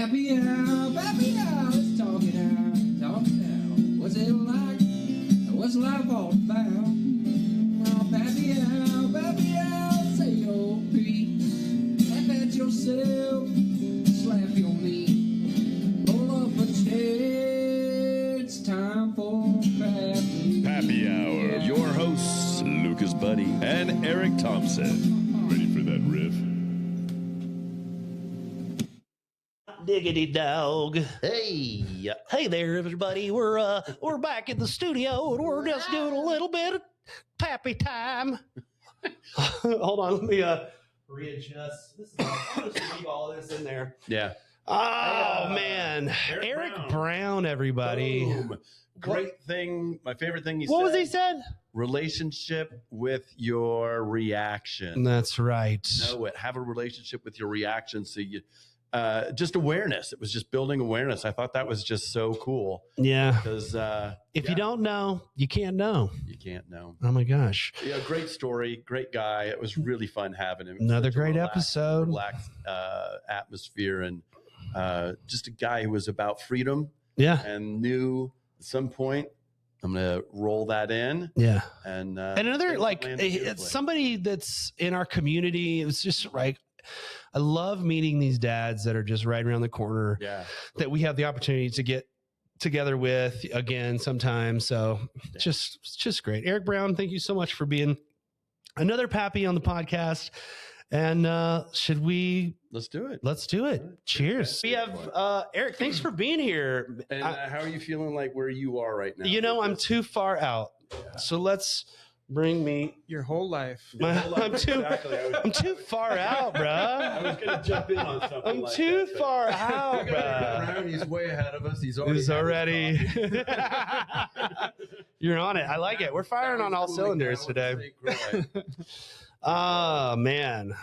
Pappy out, let's talk it out. What's it like? What's life all about? Oh, Pappy out, say your piece. Laugh at yourself, slap your knee. Roll up a chair, it's time for Pappy Hour. Your hosts, Lucas Buddy and Eric Thompson. Ready for that riff? Diggity dog. Hey there, everybody. We're back in the studio and we're just doing a little bit of Pappy time. Hold on, let me readjust. I'll just leave all this in there. Yeah. Oh man, Eric Brown, everybody. Boom. Great thing. My favorite thing he said. What was he said? Relationship with your reaction. That's right. Know it. Have a relationship with your reaction. So you, just awareness. It was just building awareness. I thought that was just so cool. Yeah. Because if you don't know, you can't know. You can't know. Oh my gosh. Yeah, great story. Great guy. It was really fun having him. Another Such a great relaxed, episode. Relaxed atmosphere, and just a guy who was about freedom. Yeah. And knew at some point I'm going to roll that in. Yeah. And another, like, it's somebody that's in our community. It's just like, I love meeting these dads that are just right around the corner. Yeah. That we have the opportunity to get together with again sometime. So just great. Eric Brown, thank you so much for being another Pappy on the podcast. And should we? Let's do it. Let's do it. Cheers. We have Eric. Thanks for being here. And how are you feeling like where you are right now? You know, I'm too far out. Yeah. So let's bring me your whole life. I'm too far out, bro. I was going to jump in on something. I'm like too that, far out, bro. He's way ahead of us. He's already. You're on it. I like it. We're firing on all cylinders today. Oh man.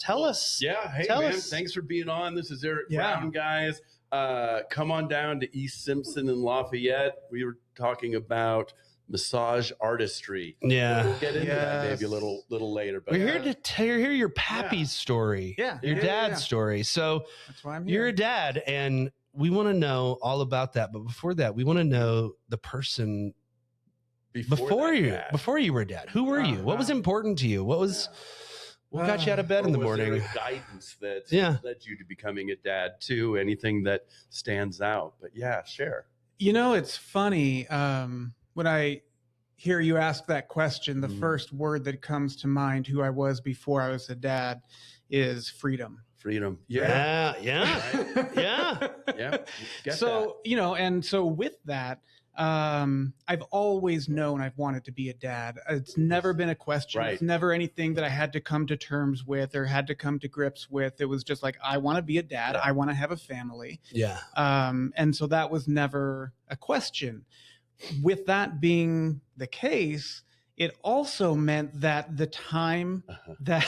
Tell us. Yeah. Hey, tell man. us. Thanks for being on. This is Eric Brown, guys. Come on down to East Simpson and Lafayette. We were talking about massage artistry. Yeah. We'll get into that maybe a little later. But we're here to hear your Pappy's story. Yeah. Your dad's story. So that's why I'm here. You're a dad, and we want to know all about that. But before that, we want to know the person before you were a dad. Who were you? What was important to you? What was what got you out of bed in the morning? Was there a guidance that led you to becoming a dad too? Anything that stands out? But share. You know, it's funny. When I hear you ask that question, the first word that comes to mind, who I was before I was a dad, is freedom. Freedom. Yeah. So, you know, and so with that, I've always known I've wanted to be a dad. It's never been a question. Right. It's never anything that I had to come to terms with or had to come to grips with. It was just like, I want to be a dad. I want to have a family. Yeah. And so that was never a question. With that being the case, it also meant that the time that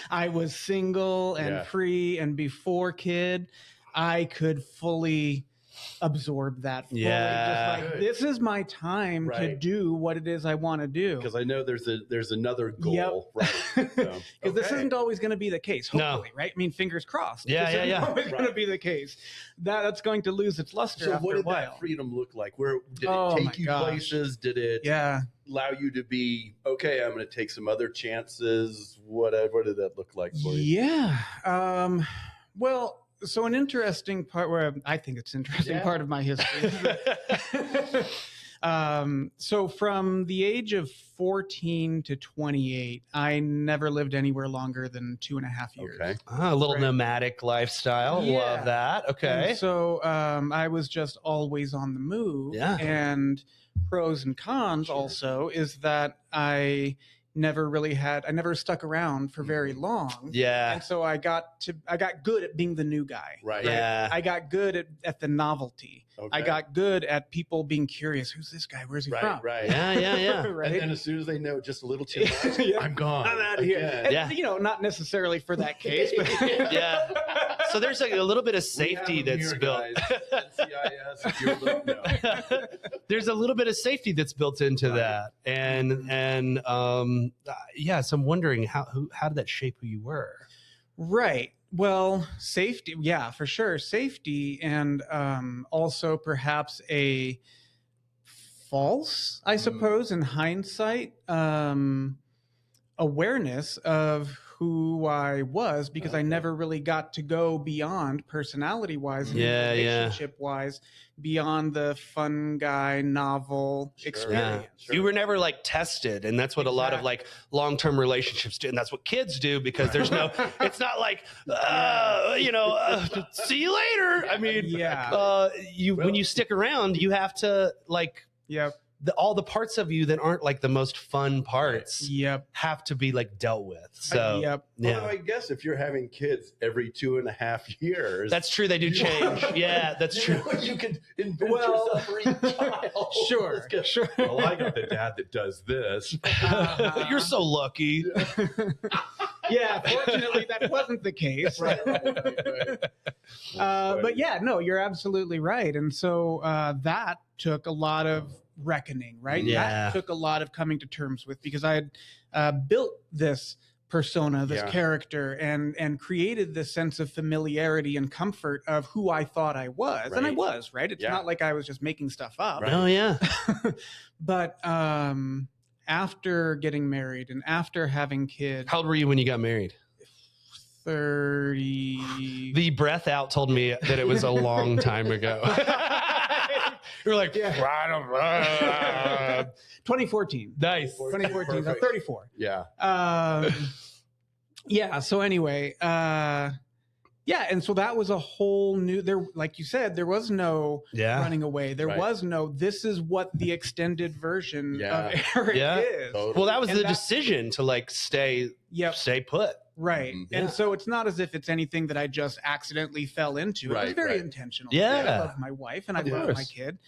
I was single and free and before kid, I could fully absorb that fully. Yeah. Just like, this is my time to do what it is I want to do. Because I know there's another goal. Yep. Right. Because this isn't always going to be the case, hopefully, right? I mean, fingers crossed. Yeah, this isn't always going to be the case. That's going to lose its luster so after what did a while. that freedom look like? Where did it take you places? Did it allow you to be, okay, I'm going to take some other chances? What did that look like for you? Yeah. Well, so an interesting part where I think it's an interesting part of my history. So from the age of 14 to 28, I never lived anywhere longer than 2.5 years. Okay. A little nomadic lifestyle. Yeah. Love that. Okay. And so I was just always on the move. Yeah. And pros and cons also is that I never stuck around for very long. Yeah. And so I got good at being the new guy. Right. Yeah. I got good at the novelty. Okay. I got good at people being curious. Who's this guy? Where's he from? Right. Yeah. Right. And then as soon as they know just a little too much, I'm gone. I'm out of here. Again. And, you know, not necessarily for that case, but Yeah. So there's like a little bit of safety that's built. NCIS, if you're no. There's a little bit of safety that's built into that, and so I'm wondering how did that shape who you were? Right. Well, safety, yeah, for sure, safety, and also perhaps a false, I suppose, in hindsight, awareness of who I was, because I never really got to go beyond personality-wise and relationship-wise, beyond the fun guy novel experience. Yeah. You were never like tested, and that's what a lot of like long-term relationships do, and that's what kids do, because there's no, it's not like, see you later. I mean, when you stick around, you have to like, all the parts of you that aren't like the most fun parts have to be like dealt with. So Well, I guess if you're having kids every 2.5 years, that's true. They do change. Yeah, that's true. You could invent yourself for each child. Sure. Well, I got the dad that does this. You're so lucky. Yeah, fortunately that wasn't the case. Right. But yeah, no, you're absolutely right. And so that took a lot of reckoning, right? That took a lot of coming to terms with, because I had built this persona, this character, and created this sense of familiarity and comfort of who I thought I was. And I was, right? It's not like I was just making stuff up. Right. Oh, yeah. But after getting married and after having kids. How old were you when you got married? 30. The breath out told me that it was a long time ago. You were like, 2014. Nice. 2014. So 34. Yeah. Yeah. So anyway, and so that was a whole new, like you said, there was no running away. There was no, this is what the extended version of Eric is. Totally. Well, that was the decision to like stay put. Right. And so it's not as if it's anything that I just accidentally fell into. It was very intentional. Yeah. I love my wife and I love my kid.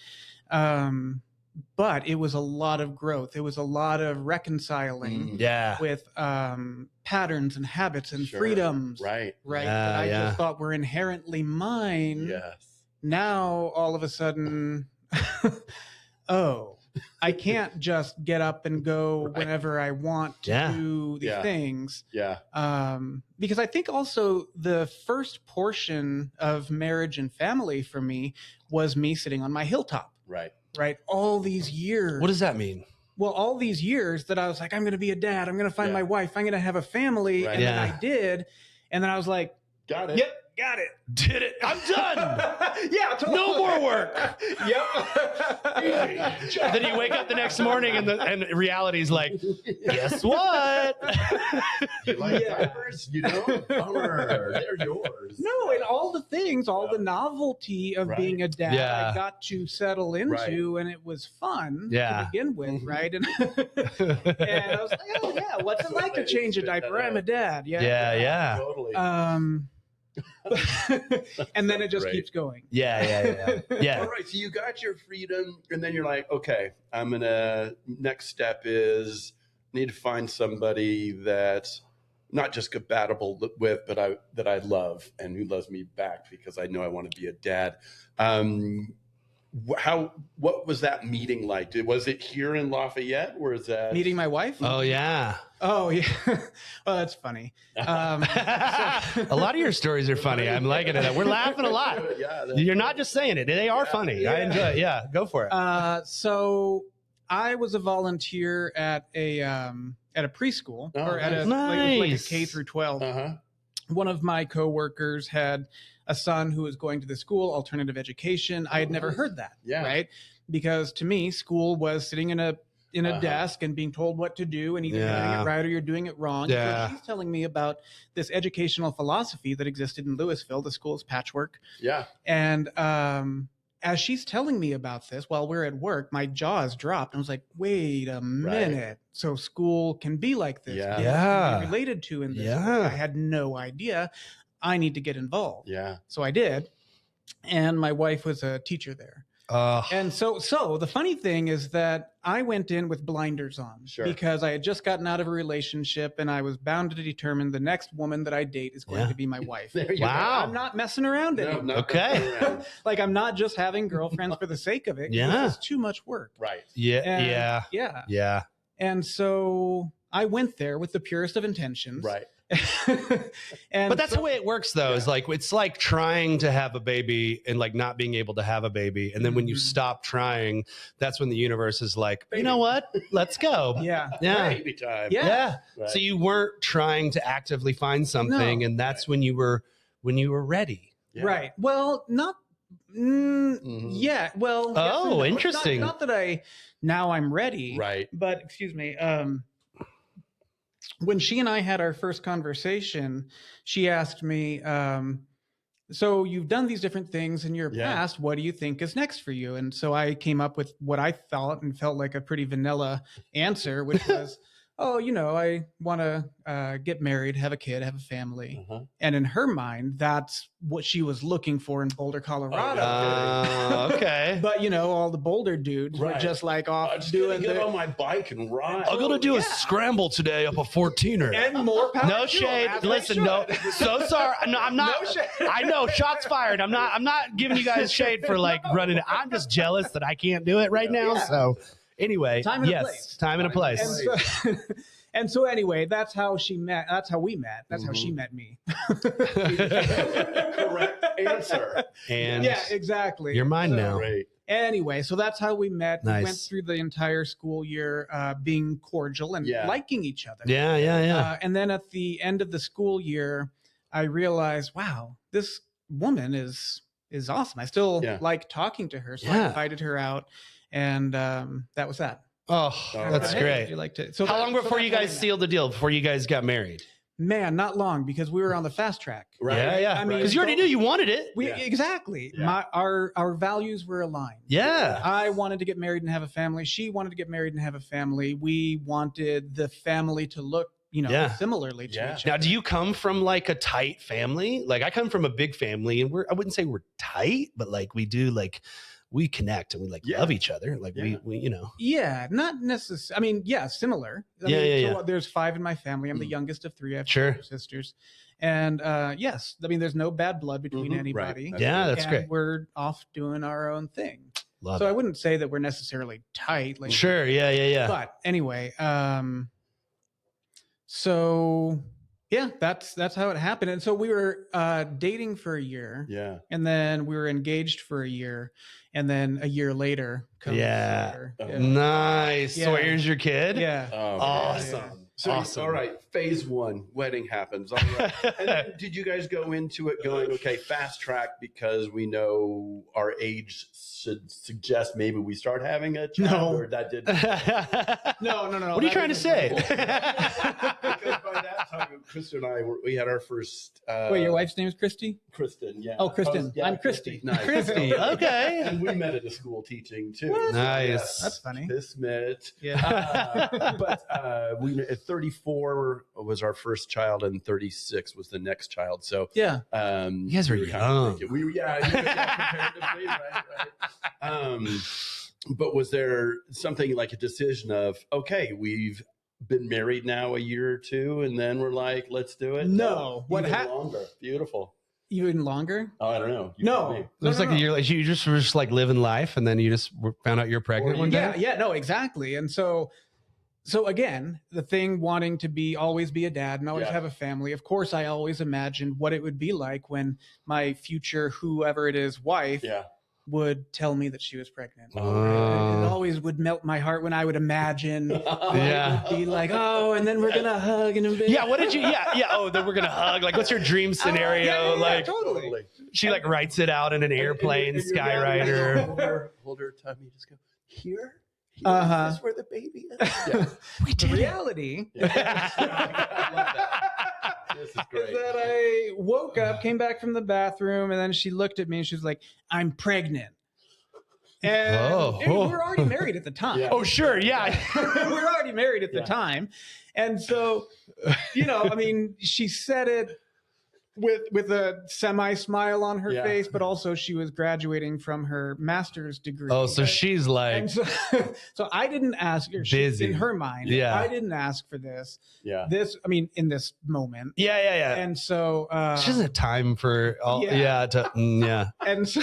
But it was a lot of growth. It was a lot of reconciling with patterns and habits and freedoms. Right. That I just thought were inherently mine. Yes. Now, all of a sudden, I can't just get up and go whenever I want to do the things. Yeah. Because I think also the first portion of marriage and family for me was me sitting on my hilltop. Right. All these years. What does that mean? Well, all these years that I was like, I'm going to be a dad. I'm going to find my wife. I'm going to have a family. And then I did. And then I was like, got it. Yep. Got it. Did it. I'm done. Totally. No more work. Yep. And then you wake up the next morning and reality's like, guess what? You like diapers? You don't? Bummer. They're yours. No, and all the things, all the novelty of being a dad, I got to settle into, and it was fun to begin with, right? And I was like, what's it like to change a diaper? I'm a dad. Yeah. Totally. And then it just keeps going. Yeah. All right. So you got your freedom, and then you're like, okay, next step is need to find somebody that's not just compatible with, but that I love and who loves me back because I know I want to be a dad. What was that meeting like? Was it here in Lafayette, or is that meeting my wife? Oh yeah. Well, that's funny. A lot of your stories are funny. I'm liking it. We're laughing a lot. You're not just saying it. They are funny. I enjoy it. Yeah, go for it. So I was a volunteer at a preschool or at like a K through 12. One of my coworkers had a son who was going to the school, alternative education. I had never heard that, right? Because to me, school was sitting in a desk and being told what to do, and either you're doing it right or you're doing it wrong. So she's telling me about this educational philosophy that existed in Louisville. The school's Patchwork. Yeah. And as she's telling me about this while we're at work, my jaws dropped. I was like, wait a minute. So school can be like this. Yeah. Be related to in this way. I had no idea. I need to get involved. Yeah. So I did. And my wife was a teacher there. And so the funny thing is that I went in with blinders on because I had just gotten out of a relationship and I was bound to determine the next woman that I date is going to be my wife. Wow. I'm not messing around anymore. Okay. Like I'm not just having girlfriends for the sake of it. Yeah. It's too much work. Right. Yeah. And so I went there with the purest of intentions. Right. And But that's the way it works, though. Is like it's like trying to have a baby and like not being able to have a baby, and then when you stop trying, that's when the universe is like, you know what? Let's go. yeah. Yeah. Baby time. Yeah. Right. So you weren't trying to actively find something, No. and that's when you were ready. Yeah. Right. Well, not. Yeah. Well. yes Oh, and no. interesting. Not that now I'm ready. Right. But excuse me. When she and I had our first conversation, she asked me, so you've done these different things in your Yeah. past. What do you think is next for you? And so I came up with what I thought and felt like a pretty vanilla answer, which was, oh, I want to get married, have a kid, have a family. Uh-huh. And in her mind, that's what she was looking for in Boulder, Colorado. Okay. But all the Boulder dudes were Right. just like off I'm just doing gonna get their on my bike and ride. I'm gonna do a scramble today up a 14er. and more power. No to 'em, shade. as they Listen, no. should. So sorry. No, I'm not. No shade. I know. Shots fired. I'm not giving you guys shade for like running it. I'm just jealous that I can't do it right now. Yeah. So, anyway, Time and a yes, place. time and a place. And so, and so anyway, that's how she met. That's how we met. That's how she met me. Correct answer. And Yeah, exactly. you're mine now. Great. Anyway, so that's how we met. Nice. We went through the entire school year being cordial and Yeah. liking each other. Yeah, yeah, yeah. And then at the end of the school year, I realized, wow, this woman is awesome. I still Yeah. like talking to her, so Yeah. I invited her out, and that was that. Oh, All that's right. great. You liked it. So How long before you guys sealed the deal? Before you guys got married? Man, not long because we were on the fast track. Right. Yeah, yeah. I mean, Because you already knew you wanted it. We Yeah. exactly. Yeah. Our values were aligned. Yeah. I wanted to get married and have a family. She wanted to get married and have a family. We wanted the family to look, Yeah. similarly to Yeah. each Now, other. do you come from like a tight family? Like I come from a big family, and I wouldn't say we're tight, but like we do, like we connect and we like Yeah. love each other. Like Yeah. we Yeah, not necessarily. I mean, yeah, similar. I Yeah, mean, yeah, so there's 5 in my family. I'm the youngest of 3. I have Sure. 2 sisters. And yes, I mean, there's no bad blood between Mhm, right. anybody. That's Yeah, good. that's And great. we're off doing our own thing. Love So I it. wouldn't say that we're necessarily tight. Like, Sure. Yeah, yeah, yeah. But anyway, so yeah, that's how it happened. And so we were dating for a year, Yeah. and then we were engaged for a year, and then a year later, comes Yeah. Sawyer. Oh. Nice. Yeah. So here's your kid. Yeah. Oh, Awesome. So, Awesome. all right, phase 1, wedding happens. All right. And then did you guys go into it going, okay, fast track because we know our age should suggest maybe we start having a child? No. Or that did No. What are you trying to say? Because by that time, Kristen and I, we had our first. Wait, your wife's name is Christy? Kristen, yeah. Oh, Kristen. I'm Christy. Nice. Christy. Okay. And we met at a school teaching too. What? Nice. That's funny. This met. Yeah. But we at 34 was our first child, and 36 was the next child. So Yeah. You guys were we kind of young. thinking- comparatively, right. But was there something like a decision of, okay, we've been married now a year or two, and then we're like, let's do it? No. What Even hap- longer. Beautiful. Even longer? Oh, I don't know. You No. tell me. It was like a year, like you just were just like living life, and then you just found out you're pregnant Or one day. Yeah, no, exactly. And so again, the thing wanting to always be a dad and always Yeah. have a family. Of course, I always imagined what it would be like when my future, whoever it is, wife Yeah. would tell me that she was pregnant. Oh. It always would melt my heart when I would imagine what Yeah. it would be like, oh, and then we're gonna hug and embrace. Yeah, what did you? Yeah. Oh, then we're gonna hug. Like, what's your dream scenario? Like, totally. she like writes it out in an airplane, And your dad would skywriter. hold her tummy, just go, here? Uh-huh. Is this where the baby is? Yeah. We The did it. reality I love that. This is is great. that I woke up, came back from the bathroom, and then she looked at me and she was like, I'm pregnant. And Oh. we were already married at the time. Yeah. Oh, sure. Yeah. We were already married at the Yeah. time. And so, I mean, she said it with a semi smile on her Yeah. face, but also she was graduating from her master's degree. Oh, so she's like, And so, so I didn't ask her. Busy. In her mind, Yeah. I didn't ask for this. Yeah. In this moment. yeah. And so, She doesn't have time for all. Yeah. Yeah. and so,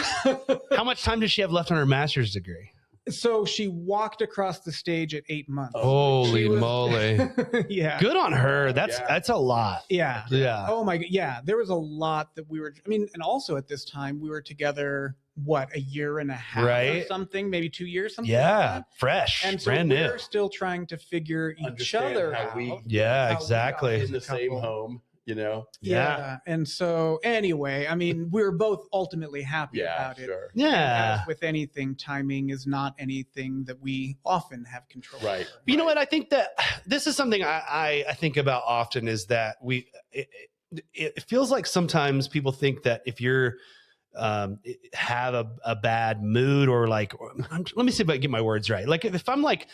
How much time does she have left on her master's degree? So she walked across the stage at 8 months. Holy She was- moly. Yeah. Good on her. That's Yeah. that's a lot. Yeah. Yeah. Oh my God. Yeah. There was a lot that we were, I mean, and also at this time we were together, what, a year and a half or Right. something, maybe 2 years, something like Yeah. that. Fresh. And so brand new. we're still trying to figure each Understand other how out. we- Yeah, how we exactly. are In the same couple. home, you know? Yeah. And so anyway, I mean, we're both ultimately happy Yeah, about it. sure. Yeah. As with anything, timing is not anything that we often have control Right. over. You know what? I think that this is something I think about often is that it feels like sometimes people think that if you're have a bad mood or like, let me see if I can get my words right. Like if I'm like,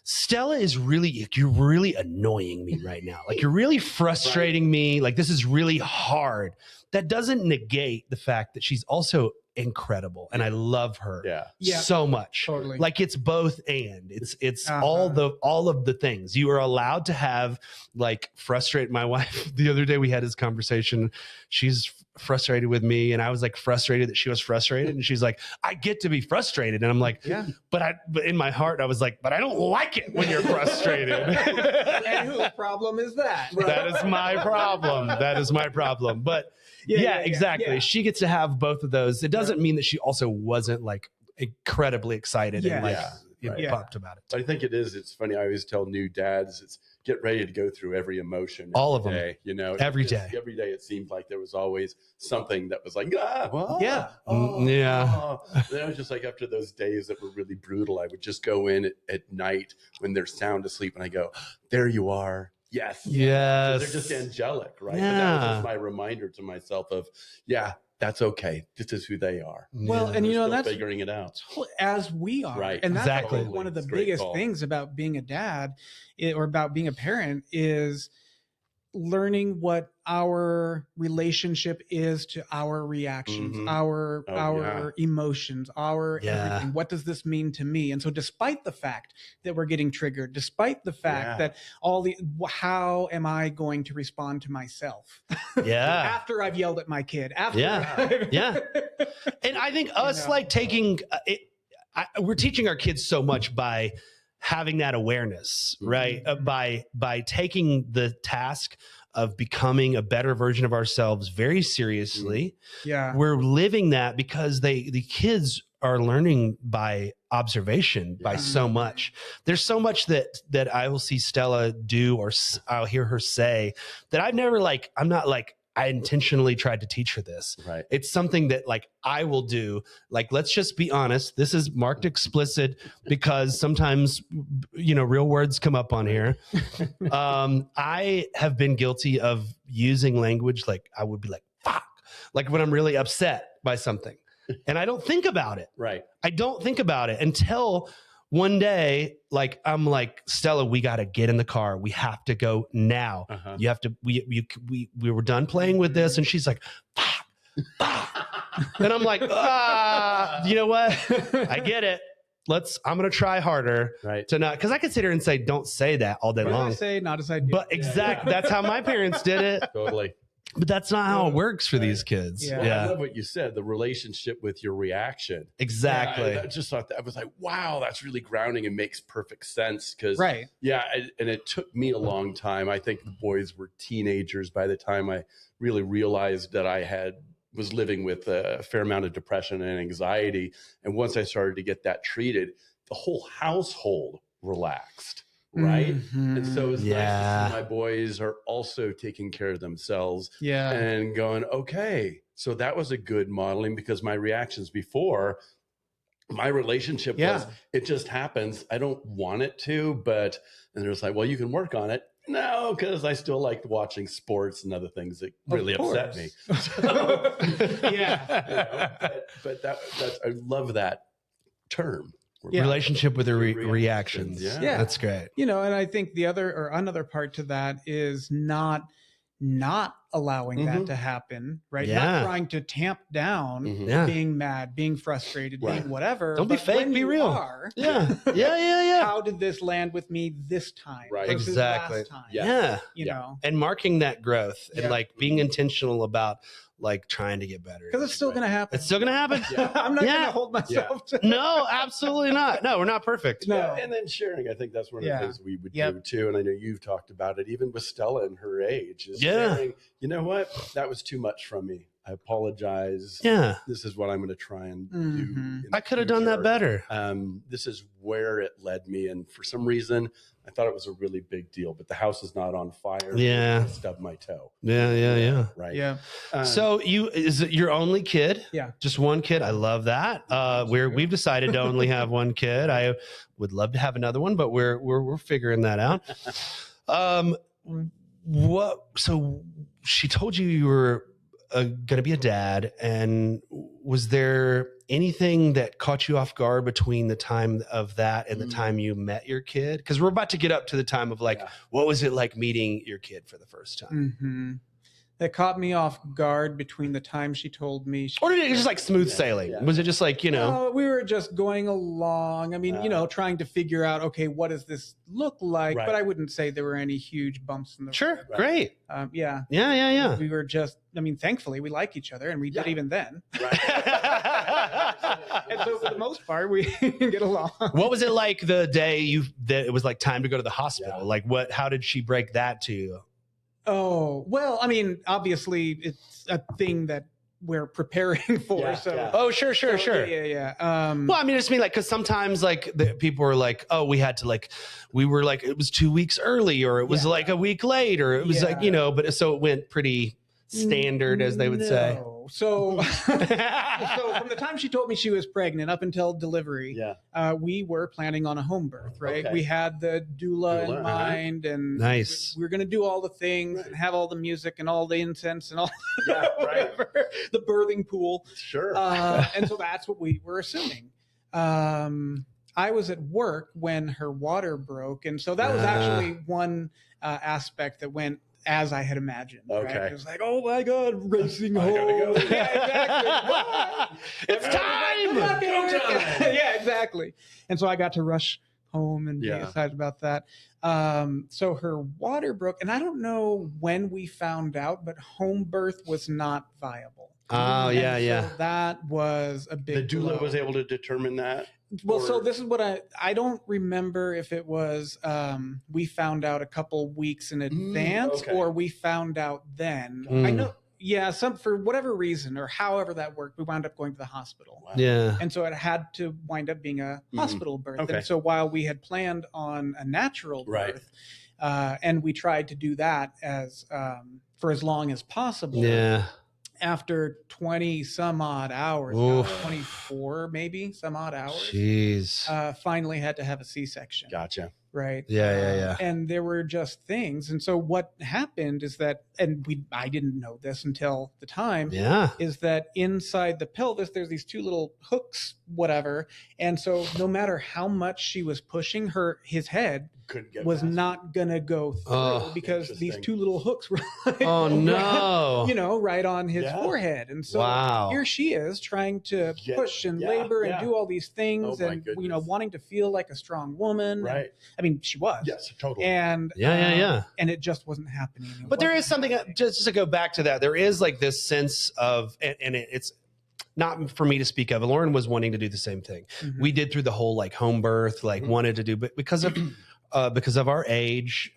Stella is really, you're really annoying me right now. Like you're really frustrating me. Like this is really hard. That doesn't negate the fact that she's also incredible and I love her Yeah. so much. Totally. Like it's both and it's all of the things. You are allowed to have like frustrate my wife. The other day we had this conversation. She's frustrated with me and I was like frustrated that she was frustrated and she's like, I get to be frustrated. And I'm like, Yeah. but in my heart I was like, but I don't like it when you're frustrated. And whose problem is that? That is my problem. That is my problem. But yeah, exactly. yeah. She gets to have both of those. It doesn't mean that she also wasn't like incredibly excited and like Yeah. pumped about it. I think it is. It's funny. I always tell new dads, it's get ready to go through every emotion. All of them. Day, you know, Every It just- day. Every day it seemed like there was always something that was like, what? Yeah. Yeah. Then I was just like, after those days that were really brutal, I would just go in at night when they're sound asleep and I go, there you are. Yes. Yes. They're just angelic, right? Yeah. And that was just my reminder to myself of, yeah, that's okay. This is who they are. Well, Yeah. and you know, Still that's figuring it out. as we are. Right. And that's Exactly. probably one of the It's a great biggest call. things about being a dad or about being a parent is learning what our relationship is to our reactions, Mhm. our emotions, our Yeah. everything. What does this mean to me? And so despite the fact that we're getting triggered, despite the fact Yeah. that how am I going to respond to myself Yeah. after I've yelled at my kid? After Yeah. Yeah. And I think us know. like taking we're teaching our kids so much by having that awareness, right? By taking the task of becoming a better version of ourselves very seriously. Yeah. We're living that because the kids are learning by observation by so much. There's so much that I will see Stella do or I'll hear her say that I'm not like I intentionally tried to teach her this. Right. It's something that like I will do. Like, let's just be honest. This is marked explicit because sometimes, you know, real words come up on here. I have been guilty of using language like I would be like, fuck, like when I'm really upset by something. And I don't think about it. Right. I don't think about it until one day, like I'm like, Stella, we got to get in the car. We have to go now. Uh-huh. You have to. We were done playing with this, and she's like, fuck, fuck. And I'm like, you know what? I get it. I'm gonna try harder Right. to not, because I could sit here and say, don't say that all day What did I long. say? Not as I do. But exactly, that's how my parents did it. Totally. But that's not how it works for these kids. Yeah. Well, I Yeah, love what you said, the relationship with your reaction. exactly. Yeah, I just thought that I was like, wow, that's really grounding and makes perfect sense. Because right. yeah, and it took me a long time. I think the boys were teenagers by the time I really realized that I was living with a fair amount of depression and anxiety. And once I started to get that treated, the whole household relaxed. Right. And so it's nice to see my boys are also taking care of themselves Yeah. and going, okay, so that was a good modeling, because my reactions before, my relationship was, it just happens. I don't want it to, but, and they're just like, well, you can work on it. No, because I still like watching sports and other things that really upset me. So, but that's, I love that term. Yeah. Relationship with the Reactions. reactions. Yeah. That's great. You know, and I think another part to that is not allowing that to happen, right? Yeah. Not trying to tamp down Yeah. being mad, being frustrated, being whatever. Don't be But fake, when be you real. are, Yeah. how did this land with me this time? Right. Versus Exactly. last time? Yeah. Yeah. You know. And marking that growth and like being intentional about like trying to get better. Because it's still going to happen. It's still going to happen. I'm not going to hold myself to No, absolutely not. No, we're not perfect. No. Yeah, and then sharing, I think that's one of the things we would Yep. do too. And I know you've talked about it, even with Stella and her age, is Yeah. sharing, you know what, that was too much from me. I apologize. Yeah. This is what I'm going to try and do. Mhm. in the I could have done that future. better. This is where it led me. And for some reason, I thought it was a really big deal, but the house is not on fire. Yeah. I stubbed my toe. Yeah. Right. Yeah. So is it your only kid? Yeah. Just one kid. I love that. We've decided to only have one kid. I would love to have another one, but we're figuring that out. So she told you were going to be a dad, and was there anything that caught you off guard between the time of that and the time you met your kid? Because we're about to get up to the time of like, what was it like meeting your kid for the first time? Mm-hmm. That caught me off guard between the time she told me. Or did it just like smooth sailing? Yeah. Was it just like, No, we were just going along. I mean, trying to figure out, okay, what does this look like? Right. But I wouldn't say there were any huge bumps in the Sure, road. great. Yeah. Yeah. We were just, I mean, thankfully we like each other, and we did even then. And so for the most part, we get along. What was it like the day that it was like time to go to the hospital? Yeah. Like how did she break that to you? Oh, well, I mean, obviously it's a thing that we're preparing for. Yeah, so, yeah. Oh, sure. Yeah. Well, I mean, it's me like, because sometimes like people were like, oh, we had to like, we were like, it was 2 weeks early, or it was like a week late, or it was like, but so it went pretty standard, as they would say. No. So from the time she told me she was pregnant up until delivery, we were planning on a home birth, right? Okay. We had the doula in uh-huh. mind, and Nice. we were going to do all the things and have all the music and all the incense and all Right. the birthing pool. Sure. And so that's what we were assuming. I was at work when her water broke, and so that was actually one aspect that went as I had imagined. Okay. Right? It was like, oh my God, racing I home. gotta go. Yeah, exactly. It's time. Yeah, exactly. And so I got to rush home and be excited about that. So her water broke, and I don't know when we found out, but home birth was not viable. Oh, yeah. So that was a big The doula blow. was able to determine that. Well, so this is what I don't remember if it was we found out a couple weeks in advance okay. or we found out then. I know, for whatever reason or however that worked, we wound up going to the hospital. Wow. Yeah. And so it had to wind up being a hospital birth. Okay. And so while we had planned on a natural Right. birth, and we tried to do that as for as long as possible. Yeah. After 20 some odd hours, Oof. 24 maybe some odd hours, Jeez. finally had to have a C-section. Gotcha. Right. Yeah. And there were just things. And so what happened is that, and I didn't know this until the time, Yeah. is that inside the pelvis, there's these two little hooks, whatever. And so no matter how much she was pushing his head, Couldn't get was past it. not gonna go through Oh, because these interesting. two little hooks were like, Oh, no. right on his forehead. And so Wow. here she is trying to push and labor and do all these things, Oh, my and goodness. wanting to feel like a strong woman. Right. I mean, she was. Yes, totally. And Yeah. and it just wasn't happening. It But there is wasn't something, happening. just to go back to that, there is like this sense of, and it's not for me to speak of. Lauren was wanting to do the same thing. Mhm. We did through the whole like home birth, like wanted to do, but because of our age,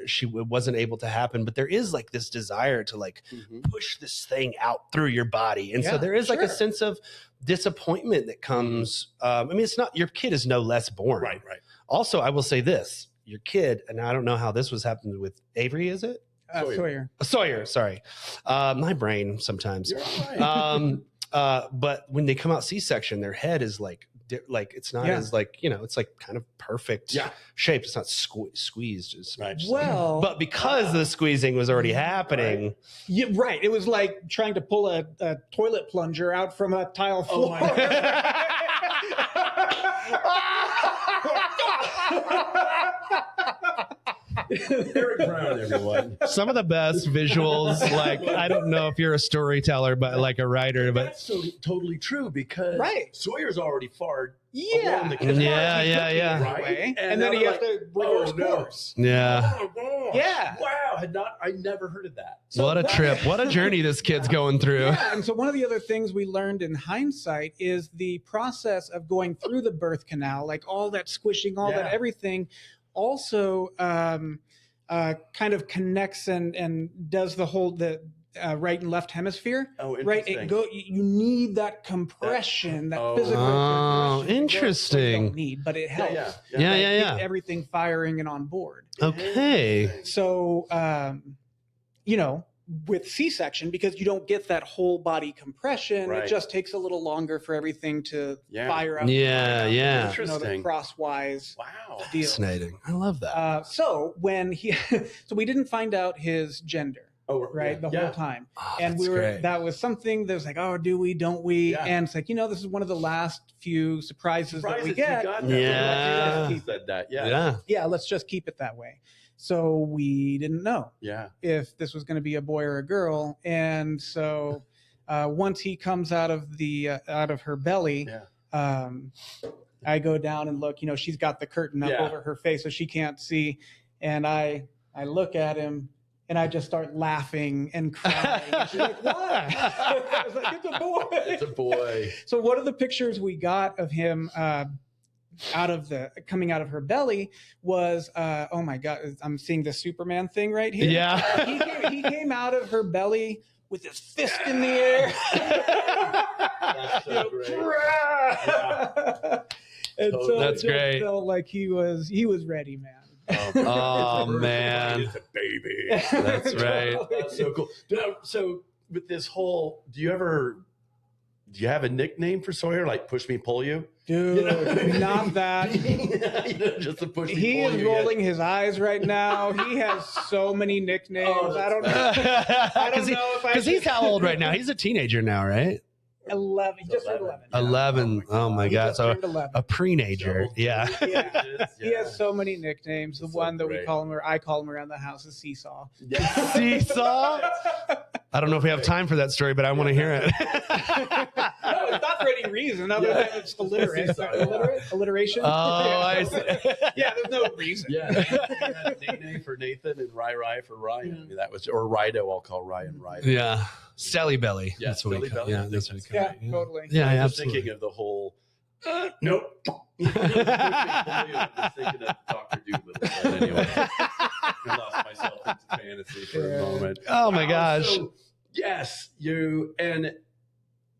she wasn't able to happen. But there is like this desire to like push this thing out through your body, and so Yeah, there is like a sure. sense of disappointment that comes. I mean, it's not, your kid is no less born. Right. Also, I will say this: your kid, and I don't know how this was happening with Avery. Is it Sawyer. Sawyer? Sorry, my brain sometimes. You're all right. But when they come out C-section, their head is like it's not as like, it's like kind of perfect shape. It's not squeezed as much. Well, But because the squeezing was already happening, yeah, right. It was like trying to pull a toilet plunger out from a tile floor. Eric Brown, everyone. Some of the best visuals, like, I don't know if you're a storyteller, but like a writer, but That's so totally true because Right. Sawyer's already far Yeah. along the canal. Yeah. Right? And then now he they're has to reverse course. yeah. Oh, gosh. Yeah. Wow. I never heard of that. So What a that- trip. What a journey this kid's going through. Yeah, and so one of the other things we learned in hindsight is the process of going through the birth canal, like all that squishing, all that everything, also kind of connects and does the whole right and left hemisphere. Oh, Right, interesting. you need that compression, that physical Oh, compression. interesting. You don't need, but it helps. Yeah. Get everything firing and on board. Okay. So, with C-section, because you don't get that whole body compression, Right. it just takes a little longer for everything to fire up. Yeah. The Interesting. crosswise Wow. deal. Fascinating. I love that. So when so we didn't find out his gender. Oh, Right, the whole time, Oh, and that's great. that was something that was like, oh, do we, don't we? Yeah. And it's like, this is one of the last few surprises that we You get. got that. Yeah. He said that. Yeah. Yeah. Yeah, let's just keep it that way. So we didn't know Yeah. if this was going to be a boy or a girl, and so once he comes out of her belly, I go down and look. She's got the curtain up over her face so she can't see, and I look at him and I just start laughing and crying. And she's like, "What?" I was like, "It's a boy." It's a boy. So one of the pictures we got of him coming out of her belly was oh my God, I'm seeing the Superman thing right here. Yeah. he came out of her belly with his fist in the air. That's so great. And so That's it just great. felt like he was ready, man. Oh, man. It's a baby. That's right. That's so cool. So with this whole, do you have a nickname for Sawyer? Like push me, pull you? Dude, not that. Just to push me, He pull is you. rolling his eyes right now. He has so many nicknames. Oh, I don't know. I don't know if I Because he's should- how old right now? He's a teenager now, right? 11. He just turned 11. 11. Oh my He God. just So turned 11. a pre-nager. Yeah. Yeah. He has so many nicknames. The That's one so that we great. call him, or I call him around the house, is Seesaw. Yeah. Seesaw. I don't know if we have time for that story, but I want to hear it. No, it's not for any reason other than it's alliteration. Oh, I see. Yeah, there's no reason. Yeah. Nene for Nathan and Rai for Ryan. I mean, that was, or Rido, I'll call Ryan Rido. Yeah. Stelly belly. Yeah, That's what we Stelly call belly. it. I Yeah, think that's what we that's call Yeah, it. totally. Yeah, I was absolutely. thinking of the whole, nope. I was thinking of Dr. Doolittle. But anyway, I lost myself into fantasy for a moment. Oh my gosh. So, yes, and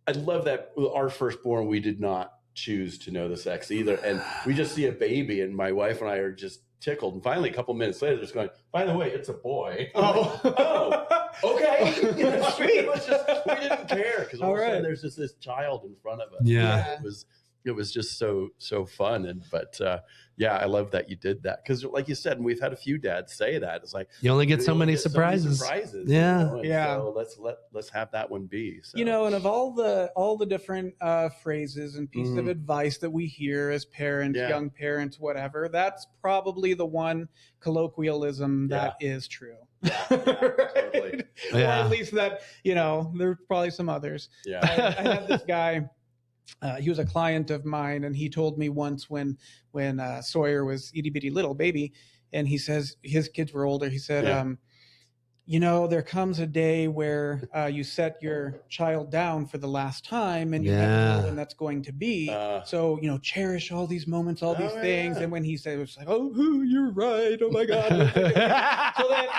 I love that our firstborn, we did not choose to know the sex either. And we just see a baby, and my wife and I are just tickled. And finally, a couple minutes later, just going, by the way, it's a boy. Okay. Sweet. We didn't care because all of a sudden right. there's just this child in front of us. Yeah. It was just so fun. But I love that you did that because, like you said, and we've had a few dads say that it's like You only get so we many get surprises. Yeah, Yeah. So let's have that one be. So. And of all the different phrases and pieces of advice that we hear as parents, young parents, whatever, that's probably the one colloquialism that is true. Totally. Or Yeah. at least that, there's probably some others. Yeah. I had this guy. He was a client of mine, and he told me once when Sawyer was itty bitty little baby, and he says his kids were older. He said, there comes a day where you set your child down for the last time, and you never know when that's going to be. So cherish all these moments, all these things. And when he said, it was like, oh, you're right. Oh my God.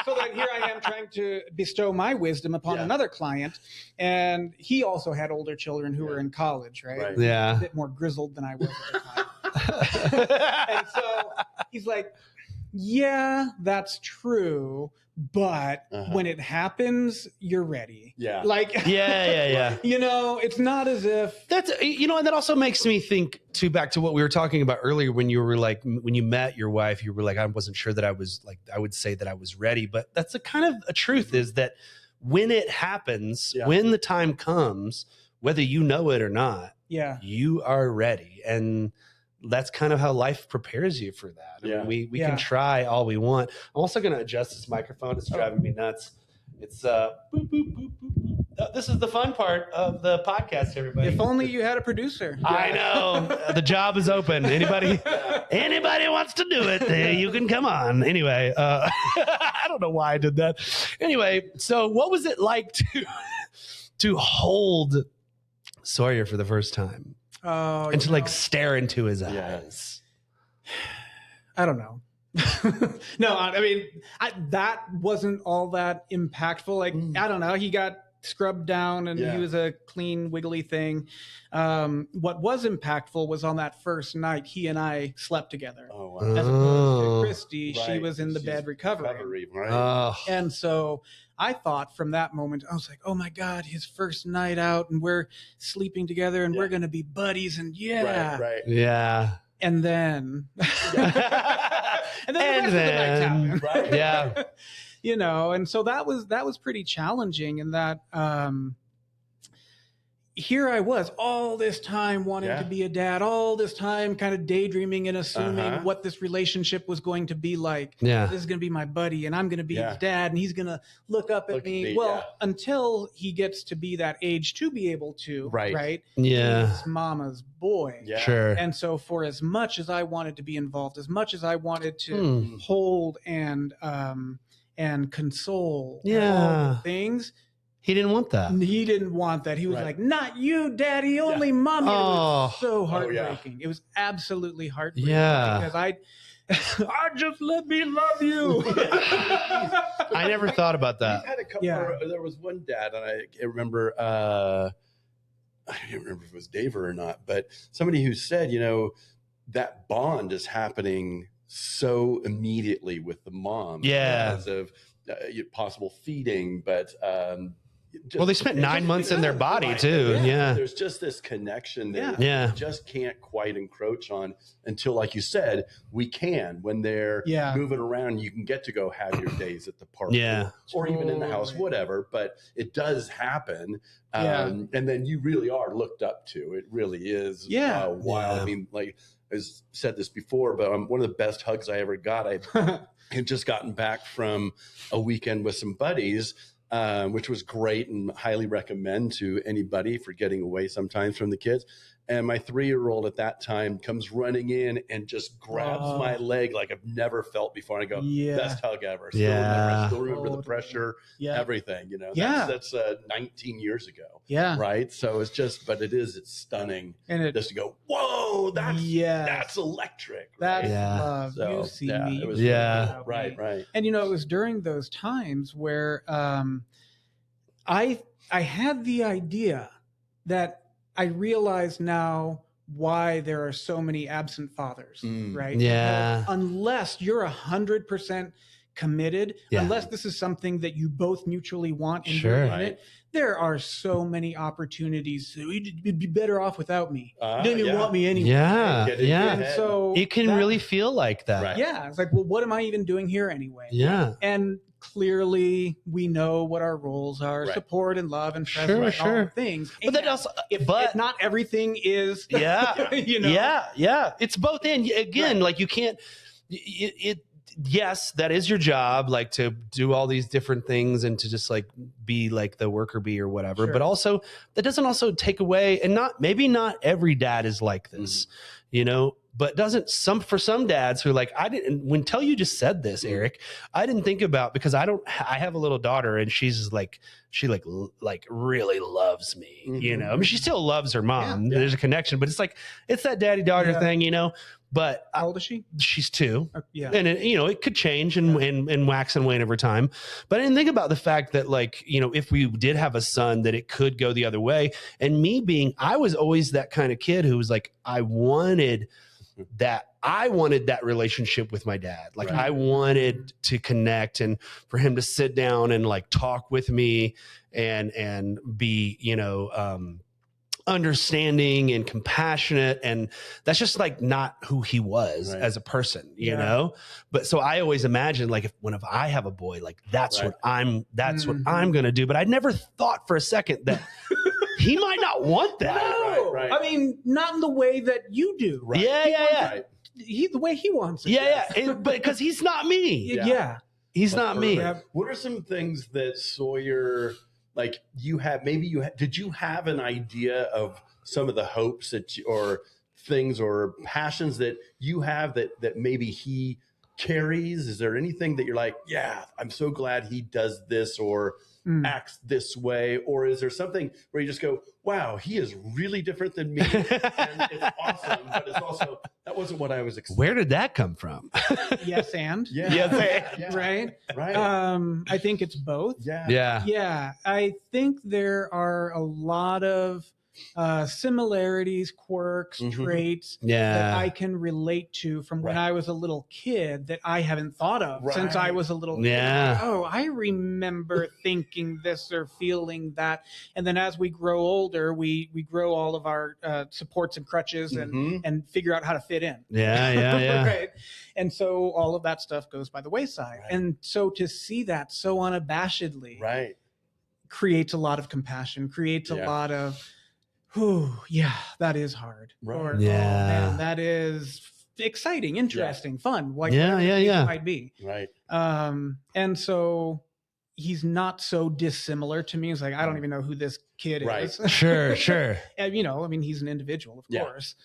so then here I am trying to bestow my wisdom upon another client, and he also had older children who were in college, right? Yeah. A bit more grizzled than I was at the time. And so he's like, yeah, that's true. But when it happens, you're ready. Yeah. Like, Yeah. it's not as if That's, and that also makes me think too, back to what we were talking about earlier, when you were like, when you met your wife, you were like, I wasn't sure that I was like, I would say that I was ready, but that's a kind of a truth is that when it happens, when the time comes, whether you know it or not, you are ready. And that's kind of how life prepares you for that. I mean, we Yeah. can try all we want. I'm also going to adjust this microphone. It's driving me nuts. It's boop, boop, boop, boop, boop. This is the fun part of the podcast, everybody. If only you had a producer. I know. The job is open. Anybody wants to do it, you can come on. Anyway, I don't know why I did that. Anyway, so what was it like to hold Sawyer for the first time? Oh, And to like stare into his eyes. I don't know. No, I mean, that wasn't all that impactful. Like, I don't know. He got scrubbed down and he was a clean, wiggly thing. What was impactful was on that first night, he and I slept together. Oh, wow. As opposed to Christy, she Right. was in the She's bed recovering. right? Oh, And so I thought from that moment, I was like, oh my God, his first night out and we're sleeping together and we're going to be buddies. And Right. yeah. And then, and then the rest of the nights happened. Right. Yeah. You know, and so that was pretty challenging in that, here I was all this time wanting to be a dad, all this time kind of daydreaming and assuming what this relationship was going to be like. Yeah. This is going to be my buddy and I'm going to be his dad and he's going to look up at me. Well, until he gets to be that age to be able to, right? Yeah. He's mama's boy. Yeah. Sure. And so for as much as I wanted to be involved, as much as I wanted to hold and console all the things, he didn't want that. he didn't want that. He was like, not you, daddy, only mommy. It was so heartbreaking. It was absolutely heartbreaking. Yeah. Because I just let me love you. I never thought about that. We've had a couple there was one dad, and I can't remember, I can't remember if it was Dave or not, but somebody who said, you know, that bond is happening so immediately with the mom. Yeah. Because of possible feeding, but Well, they spent 9 months in their body too. Yeah. There's just this connection that Yeah. you just can't quite encroach on until, like you said, we can when they're moving around. You can get to go have your days at the park, or even in the house, whatever. But it does happen, and then you really are looked up to. It really is wild. I mean, like I said this before, but one of the best hugs I ever got. I had just gotten back from a weekend with some buddies. Which was great and highly recommend to anybody for getting away sometimes from the kids. And my 3-year-old at that time comes running in and just grabs my leg like I've never felt before. And I go, best hug ever. Still remember the pressure, everything, you know. That's 19 years ago. Yeah. Right? So it's just, but it's stunning. And just to go, whoa, that's electric. That's love. So, you see me. It was right. And, you know, it was during those times where I had the idea that I realize now why there are so many absent fathers, right? Yeah. Because unless you're 100% committed, unless this is something that you both mutually want and you're in it, there are so many opportunities. You'd be better off without me. You don't even want me anyway. Yeah. And so it can really feel like that. Right. Yeah. It's like, well, what am I even doing here anyway? Yeah. And clearly we know what our roles are, support and love and presence and all the things. But that also, if not everything is, you know, it's both in again, like you can't, yes, that is your job, like to do all these different things and to just like be like the worker bee or whatever. But also that doesn't also take away, and maybe not every dad is like this, you know, but for some dads who are like, until you just said this, Eric, I didn't think about, because I have a little daughter and she really loves me, you know, I mean, she still loves her mom. There's a connection, but it's that daddy daughter thing, you know. But how old is she? She's 2. And it could change and wax and wane over time. But I didn't think about the fact that, like, you know, if we did have a son, that it could go the other way. And I was always that kind of kid who was like, I wanted that relationship with my dad. Like I wanted to connect and for him to sit down and like talk with me and be, you know, understanding and compassionate. And that's just like not who he was as a person, you know? But so I always imagined like if I have a boy, like that's what I'm going to do. But I never thought for a second that he might not want that. No, right. I mean, not in the way that you do. Right. Yeah. Right. The way he wants it. Yeah. But because he's not me. Yeah. He's not me. What are some things that Sawyer, like you have, did you have an idea of some of the hopes that or things or passions that you have that maybe he carries? Is there anything that you're like, yeah, I'm so glad he does this or acts this way? Or is there something where you just go, wow, he is really different than me? And it's awesome, but it's also, that wasn't what I was expecting. Where did that come from? Yes, and right. I think it's both. Yeah. I think there are a lot of similarities, quirks, traits that I can relate to from when I was a little kid that I haven't thought of since I was a little kid. Oh, I remember thinking this or feeling that. And then as we grow older, we grow all of our supports and crutches and figure out how to fit in. Yeah. Right. And so all of that stuff goes by the wayside. And so to see that so unabashedly creates a lot of compassion, creates a lot of, that is hard. Right. Or, man, that is exciting, interesting, fun. Like it might be. Right. And so he's not so dissimilar to me. It's like, I don't even know who this kid is. Sure. And, I mean, he's an individual, of course.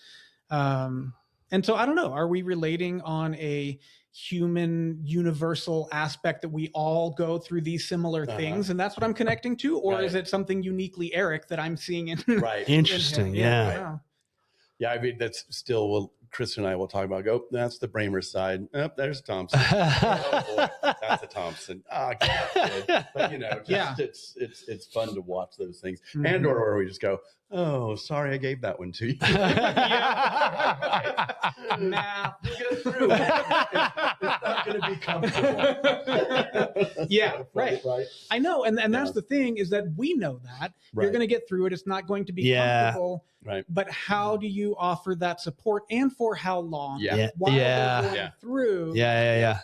And so I don't know, are we relating on a human universal aspect that we all go through these similar things and that's what I'm connecting to, or is it something uniquely Eric that I'm seeing in Interesting. in him? I mean, that's still what Chris and I will talk about. That's the Bramer side. There's Thompson. Oh boy, that's a Thompson. But it's fun to watch those things. And or we just go, oh, sorry, I gave that one to you. Nah. We'll get through it. It's not going to be comfortable. Right. I know. And that's the thing, is that we know that you're going to get through it. It's not going to be comfortable. Right. But how do you offer that support, and for how long? While they're going through. Yeah.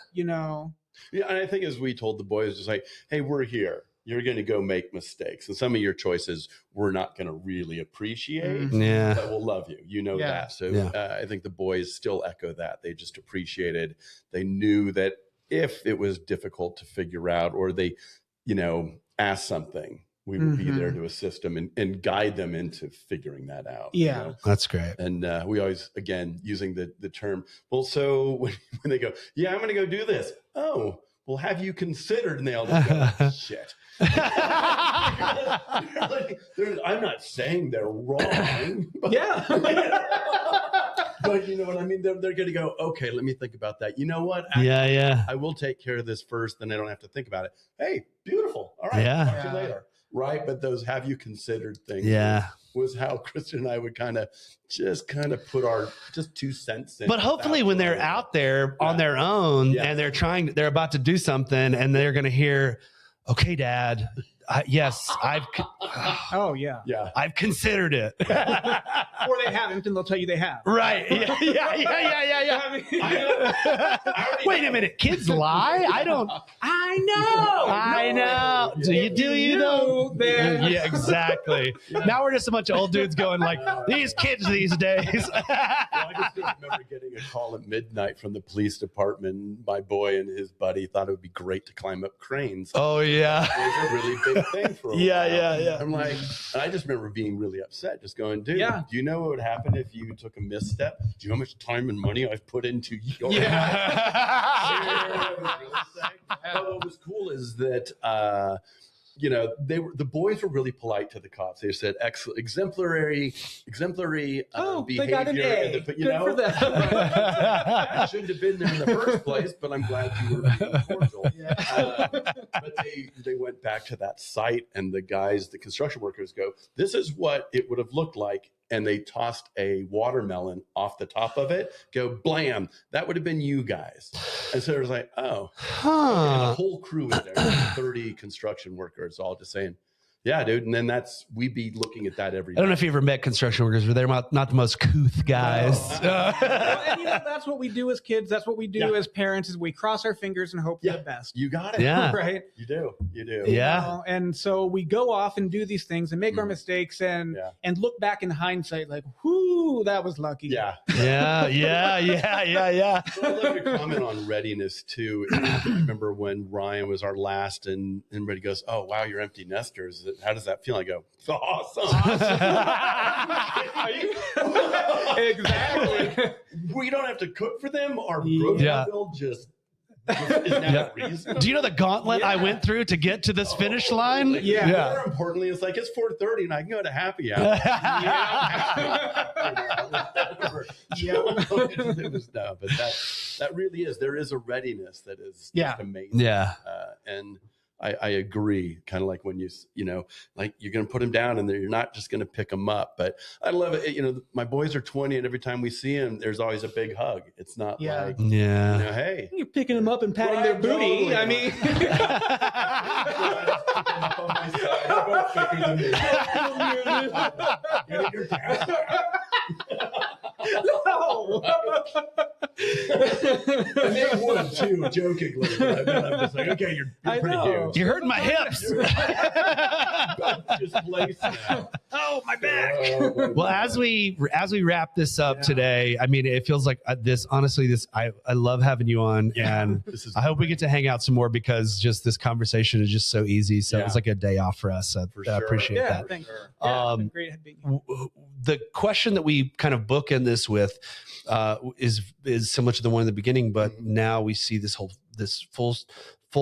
And I think as we told the boys, it's like, hey, we're here. You're going to go make mistakes. And some of your choices we're not going to really appreciate, but we'll love you. You know that. So I think the boys still echo that. They just appreciated. They knew that if it was difficult to figure out, or they, asked something, we would be there to assist them and guide them into figuring that out. That's great. And we always, again, using the term, well, so when they go, I'm going to go do this. Oh, well, have you considered? And they all just go, shit. I'm not saying they're wrong. But, but you know what I mean? They're going to go, okay, let me think about that. You know what? I will take care of this first, then I don't have to think about it. Hey, beautiful. All right. Talk to you later. Right. But those have you considered things was how Kristen and I would kind of put our 2 cents in. But hopefully when they're out there on their own and they're about to do something and they're going to hear, okay, Dad, yes, I've considered it. Or they haven't, and they'll tell you they have. Right. Yeah. Wait a minute. Kids lie? I know. Do you though? Yeah, exactly. Now we're just a bunch of old dudes going like, these kids these days. I just remember getting a call at midnight from the police department. My boy and his buddy thought it would be great to climb up cranes. Oh, yeah. It was a really big thing for a while. Yeah. I'm like, and I just remember being really upset, just going, dude, do you know what would happen if you took a misstep? Do you know how much time and money I've put into your But what was cool is that the boys were really polite to the cops. They said exemplary behavior. They got an A. Good for them. I shouldn't have been there in the first place, but I'm glad you were being cordial. But they went back to that site, and the construction workers go, this is what it would have looked like. And they tossed a watermelon off the top of it, go blam. That would have been you guys. And so it was like, oh. And the whole crew was there, 30 construction workers, all just saying, Yeah, dude. And then we'd be looking at that every I don't know if you ever met construction workers, but they're not the most couth guys. Well, and that's what we do as kids. That's what we do as parents is we cross our fingers and hope for the best. You got it. Yeah. Right. You do. You Yeah. know? And so we go off and do these things and make our mistakes and look back in hindsight like, whoo, that was lucky. Yeah. Yeah. So I love your comment on readiness too. I remember when Ryan was our last and everybody goes, oh, wow, you're empty nesters. How does that feel? I go, it's awesome. Exactly. We don't have to cook for them. Our grocery bill just is now reasonable. Do you know the gauntlet I went through to get to this finish line? More importantly, it's like it's 4:30 and I can go to happy hour. No, but that really is. There is a readiness that is just amazing. Yeah. And I agree. Kind of like when like you're going to put them down and you're not just going to pick them up. But I love it. You know, my boys are 20 and every time we see them, there's always a big hug. It's not like, hey. You're picking them up and patting their booty. Totally. I mean. No. I made one too, jokingly. But I'm just like, okay, you're pretty huge. You're hurting my hips. Just place now. Oh, my back. Well, as we wrap this up today, I mean, it feels like this. Honestly, I love having you on, and I hope we get to hang out some more because just this conversation is just so easy. So it's like a day off for us. So I appreciate that. Thank you. It's been great being here. The question that we kind of bookend this with is similar to the one in the beginning, but now we see this full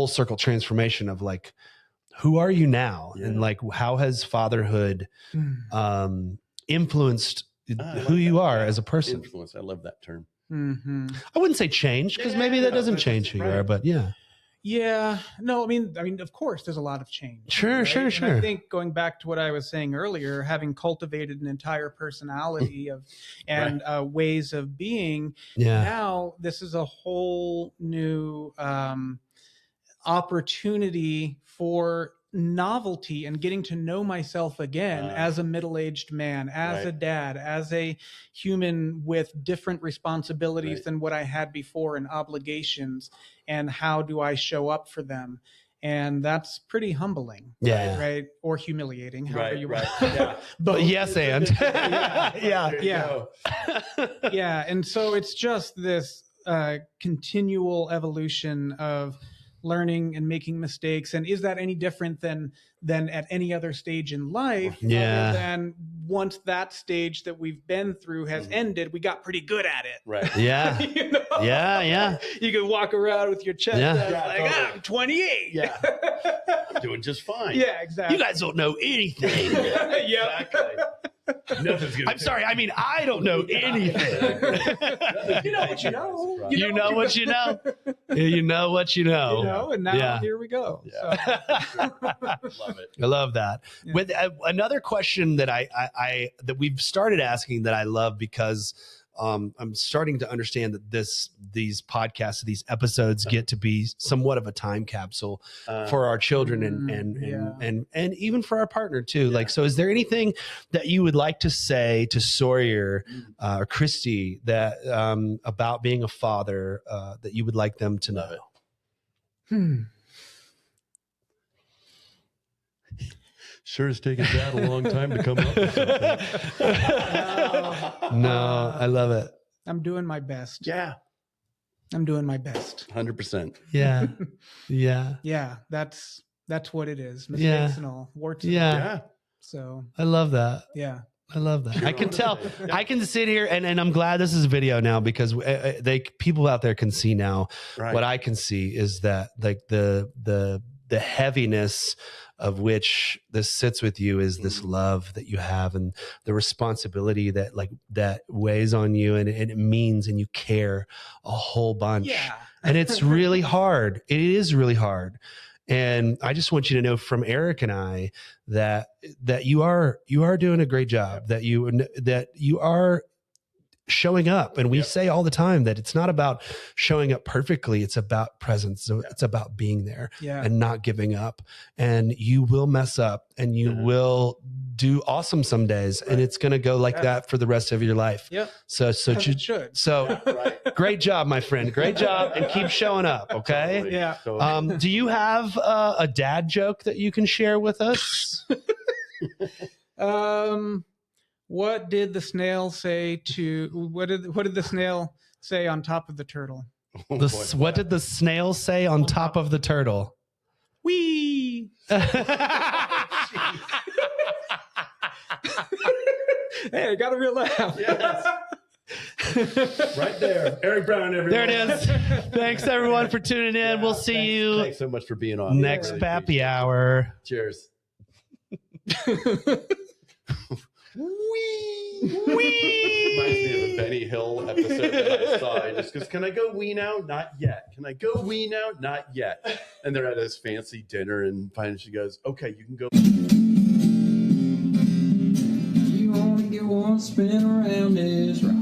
circle transformation of like, who are you now, and like how has fatherhood influenced who you are as a person? Influence. I love that term. Mm-hmm. I wouldn't say change because maybe that doesn't change who you are, but Yeah, no, I mean, of course, there's a lot of change. Sure. And I think going back to what I was saying earlier, having cultivated an entire personality and ways of being, now this is a whole new opportunity for novelty and getting to know myself again as a middle-aged man, as a dad, as a human with different responsibilities than what I had before and obligations, and how do I show up for them? And that's pretty humbling, right? Or humiliating, however you want. But yes, and yeah. And so it's just this continual evolution of learning and making mistakes. And is that any different than at any other stage in life? Other than once that stage that we've been through has ended, we got pretty good at it. Right. Yeah. You know? Yeah. You can walk around with your chest out like, I'm 28. Yeah. I'm doing just fine. Yeah, exactly. You guys don't know anything. Exactly. Nothing's gonna I'm sorry. I mean, I don't know anything. You know what you know. You know what you know. You know what you know. You know, and now here we go. Yeah. So. Love it. I love that. Yeah. With another question that I that we've started asking that I love because I'm starting to understand that these podcasts, these episodes get to be somewhat of a time capsule for our children and even for our partner too. Like, so is there anything that you would like to say to Sawyer or Christy that about being a father that you would like them to know? Sure has taken Dad a long time to come up with something. No, I love it. I'm doing my best. Yeah. I'm doing my best. 100%. Yeah. Yeah. Yeah, that's what it is. Mistakes and all. Warts and all. Yeah. So I love that. yeah. I love that. I can tell. I can sit here and I'm glad this is video now because people out there can see now. Right. What I can see is that like the heaviness of which this sits with you is this love that you have and the responsibility that weighs on you and it means and you care a whole bunch. Yeah. And it's really hard. It is really hard. And I just want you to know from Eric and I that you are doing a great job, that you are showing up. And we say all the time that it's not about showing up perfectly. It's about presence. So it's about being there and not giving up. And you will mess up and you will do awesome some days. And it's going to go like that for the rest of your life. Yep. So It should. So great job, my friend. Great job. And keep showing up. Okay. Totally. Yeah. Totally. Do you have a dad joke that you can share with us? What did the snail say what did the snail say on top of the turtle? What did the snail say on top of the turtle? Wee. Hey, I got a real laugh. Yes. Right there. Eric Brown, everyone. There it is. Thanks everyone for tuning in. We'll see you Thanks so much for being on. next Really Pappy appreciate it. Hour. Cheers. Wee. Reminds me of a Benny Hill episode that I saw. He just goes, "Can I go wee now? Not yet. Can I go wee now? Not yet." And they're at this fancy dinner, and finally she goes, "Okay, you can go." You only get one spin around this rock.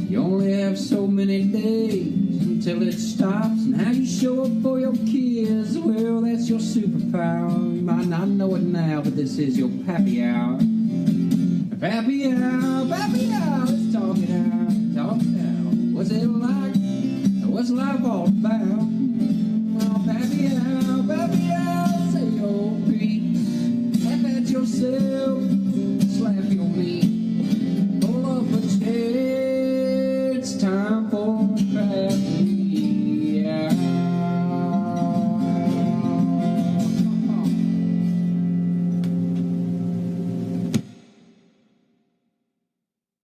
You only have so many days until it stops. And how you show up for your kids, well, that's your superpower. You might not know it now, but this is your Pappy Hour. Pappy Hour, let's talk it out. Talk it out. What's it like? What's life all about?